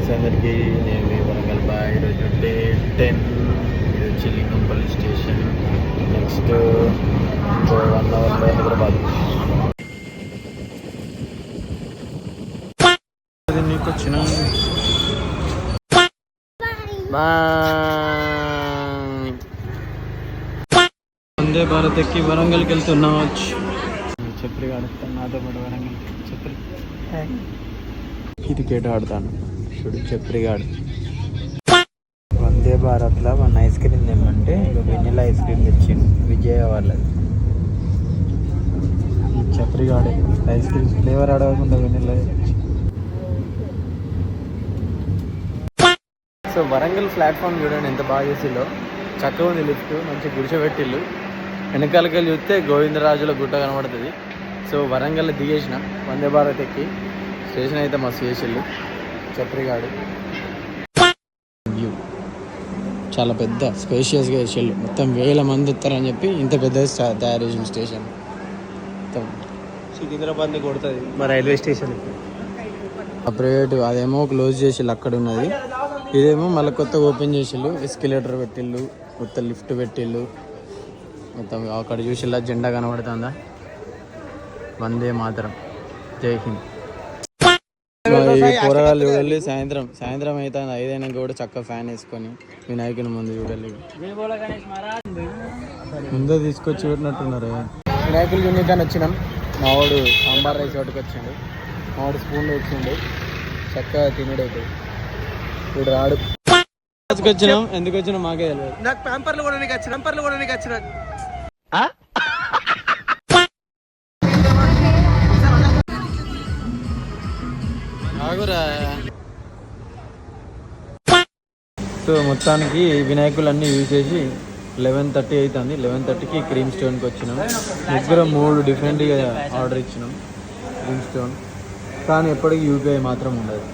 Friends అందరికీ నేను మీ Warangal bye. ఈరోజు డే 10. ఇది వచ్చి లింగంపల్లి స్టేషన్. నెక్స్ట్ ఇంకో 1 అవర్లో హైదరాబాద్. నీకు వచ్చిన వందే భారత్ ఎక్కి వరంగల్కి వెళ్తున్నాం. చెప్పరి ఆడుతాను నాతో పాటు వరంగల్. చెప్పరి క్రికెట్ ఆడతాను చూడు. చెప్పరిగాడు వందే భారత్లో 1 ఐస్ క్రీమ్ తెమ్మంటే ఇక వెనిలా ఐస్ క్రీమ్ తెచ్చిండు విజయ వాళ్ళది. చెప్పరిగాడే ఐస్ క్రీమ్ ఫ్లేవర్ ఆడకుండా వెనిలా. సో వరంగల్ ప్లాట్ఫామ్ చూడండి ఎంత బాగా చేసిల్లో. చక్కగా ఉంది లిఫ్ట్, మంచి గుడిసెపెట్టిల్లు. వెనకాలకి చూస్తే గోవిందరాజుల గుట్ట కనబడుతుంది. సో వరంగల్ దిగేసిన వందే భారత్ ఎక్కి. స్టేషన్ అయితే మస్తు చేసిళ్ళు. చెప్పరిగాడు వ్యూ చాలా పెద్ద స్పేషియస్గా చేసిళ్ళు. మొత్తం 1000 మంది వస్తారని చెప్పి ఇంత పెద్ద తయారు చేసిన స్టేషన్. మొత్తం సికింద్రాబాద్ని కొడుతుంది మా రైల్వే స్టేషన్. సపరేట్ అదేమో క్లోజ్ చేసిళ్ళు అక్కడ ఉన్నది. ఇదేమో మళ్ళీ కొత్తగా ఓపెన్ చేసిళ్ళు. ఎస్కలేటర్ పెట్టిళ్ళు, కొత్త లిఫ్ట్ పెట్టిళ్ళు. మొత్తం అక్కడ చూసిల్లా జెండా కనబడుతుందా, వందే మాతరం, జై హింద్. కూరగాయలు చూడాలి. సాయంత్రం అయితే 5 అయినాక కూడా చక్కగా ఫ్యాన్ వేసుకొని వినాయకుని ముందు చూడాలి. ముందే తీసుకొచ్చి పెట్టినట్టున్నారు. వినాయకులు చూడటానికి వచ్చినాం. మావాడు సాంబార్ రైస్ పట్టుకొచ్చిండు. మావాడు స్పూన్లు వచ్చిండు. చక్కగా తినడు అవుతుంది. ఇప్పుడు రాడు. వచ్చినాం ఎందుకు వచ్చినాం మాకే తెలియదు. నాకు ప్యాంపర్లు కూడా వచ్చిన సో మొత్తానికి వినాయకులన్నీ యూజ్ చేసి 11:30 అవుతుంది. 11:30కి క్రీమ్ స్టోన్కి వచ్చినాం. ముగ్గురు 3 డిఫరెంట్గా ఆర్డర్ ఇచ్చినాం క్రీమ్ స్టోన్. కానీ ఎప్పటికీ యూపీఐ మాత్రం ఉండదు.